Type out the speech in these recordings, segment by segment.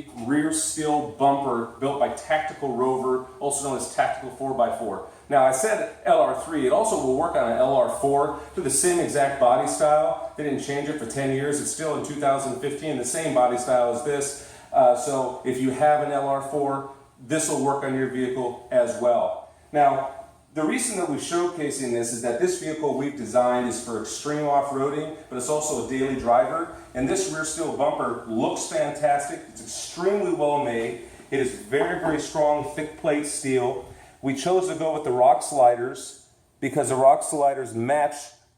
LR3 rear steel bumper built by Tactical Rover, also known as Tactical 4x4. Now I said LR3, it also will work on an LR4 to the same exact body style. They didn't change it for 10 years. It's still in 2015, the same body style as this. So if you have an LR4, this will work on your vehicle as well. Now, the reason that we're showcasing this is that this vehicle we've designed is for extreme off-roading, but it's also a daily driver. And this rear steel bumper looks fantastic. It's extremely well made. It is very, very strong, thick plate steel. We chose to go with the rock sliders because the rock sliders match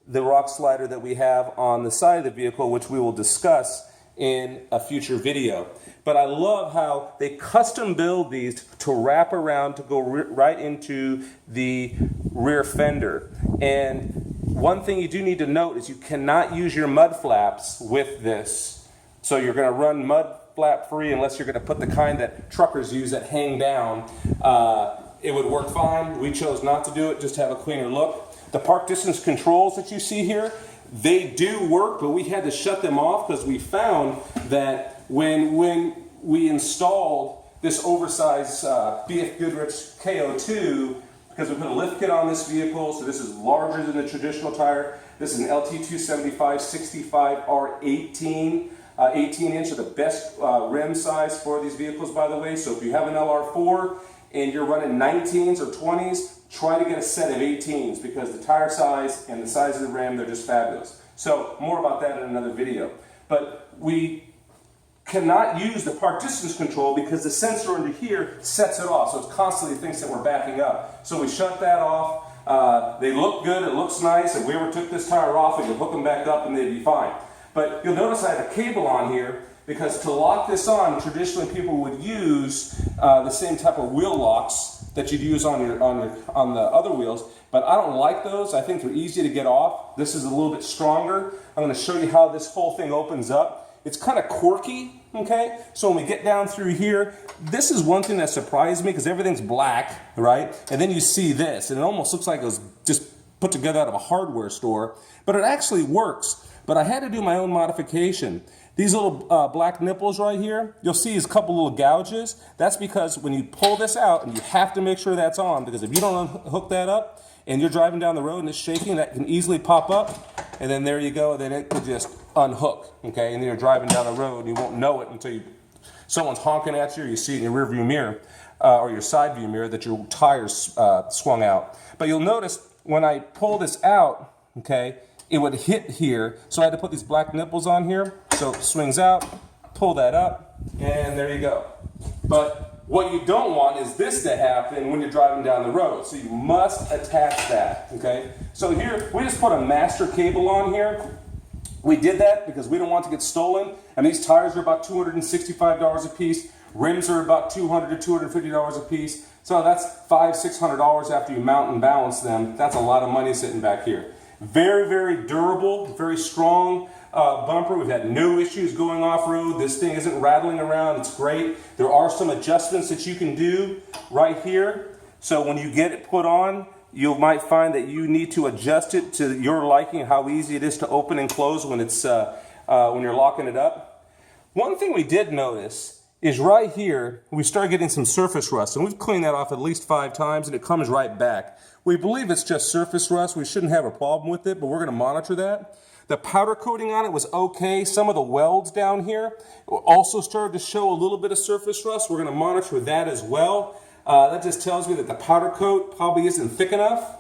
the rock slider that we have on the side of the vehicle, which we will discuss in a future video. But I love how they custom build these to wrap around to go right into the rear fender. And one thing you do need to note is you cannot use your mud flaps with this. So you're going to run mud flap free unless you're going to put the kind that truckers use that hang down. It would work fine. We chose not to do it, just to have a cleaner look. The park distance controls that you see here, they do work, but we had to shut them off because we found that when we installed this oversized BF Goodrich KO2, because we put a lift kit on this vehicle, so this is larger than the traditional tire. This is an LT275 65 R18. 18 inch are the best rim size for these vehicles, by the way. So if you have an LR4 and you're running 19s or 20s, try to get a set of 18s because the tire size and the size of the rim, they're just fabulous. So more about that in another video. But we cannot use the park distance control because the sensor under here sets it off, so it constantly thinks that we're backing up. So we shut that off. They look good, it looks nice. If we ever took this tire off, we could hook them back up and they'd be fine. But you'll notice I have a cable on here because to lock this on, traditionally people would use the same type of wheel locks that you'd use on the other wheels, but I don't like those. I think they're easy to get off. This is a little bit stronger. I'm going to show you how this whole thing opens up. It's kind of quirky, okay? So when we get down through here, this is one thing that surprised me because everything's black, right? And then you see this, and it almost looks like it was just put together out of a hardware store, but it actually works. But I had to do my own modification. These little black nipples right here, you'll see is a couple little gouges. That's because when you pull this out, and you have to make sure that's on, because if you don't hook that up, and you're driving down the road and it's shaking, that can easily pop up, and then there you go, then it could just unhook, okay? And then you're driving down the road, and you won't know it until someone's honking at you, or you see it in your rear view mirror, or your side view mirror, that your tires swung out. But you'll notice when I pull this out, okay, it would hit here, so I had to put these black nipples on here, so it swings out, pull that up, and there you go. But what you don't want is this to happen when you're driving down the road, so you must attach that, okay? So here, we just put a master cable on here. We did that because we don't want to get stolen, and these tires are about $265 a piece, rims are about $200 to $250 a piece, so that's $500–600 after you mount and balance them. That's a lot of money sitting back here. Very, very durable, very strong bumper. We've had no issues going off-road. This thing isn't rattling around. It's great. There are some adjustments that you can do right here. So when you get it put on, you might find that you need to adjust it to your liking, how easy it is to open and close when it's when you're locking it up. One thing we did notice is right here, we start getting some surface rust, and we've cleaned that off at least 5 times, and it comes right back. We believe it's just surface rust. We shouldn't have a problem with it, but we're going to monitor that. The powder coating on it was okay. Some of the welds down here also started to show a little bit of surface rust. We're going to monitor that as well. That just tells me that the powder coat probably isn't thick enough.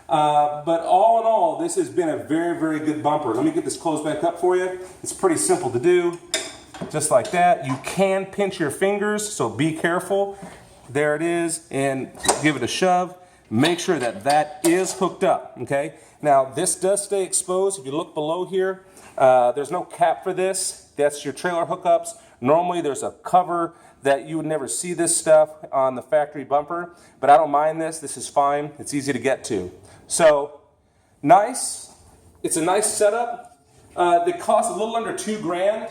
But all in all, this has been a very, very good bumper. Let me get this closed back up for you. It's pretty simple to do. Just like that. You can pinch your fingers, so be careful. There it is, and give it a shove. Make sure that that is hooked up, okay? Now, this does stay exposed. If you look below here, there's no cap for this. That's your trailer hookups. Normally, there's a cover that you would never see this stuff on the factory bumper, but I don't mind this. This is fine. It's easy to get to. So, nice. It's a nice setup. It costs a little under $2 grand.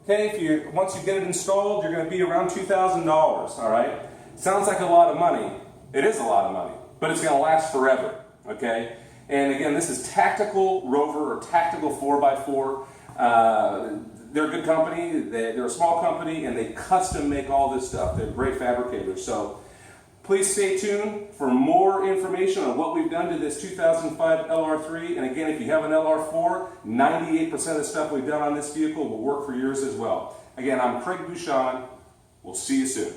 Okay, once you get it installed, you're going to be around $2,000, all right? Sounds like a lot of money. It is a lot of money, but it's going to last forever, okay? And again, this is Tactical Rover or Tactical 4x4. they're a good company, they're a small company, and they custom make all this stuff. They're great fabricators. So please stay tuned for more information on what we've done to this 2005 LR3. And again, if you have an LR4, 98% of the stuff we've done on this vehicle will work for yours as well. Again, I'm Erik Bushon. We'll see you soon.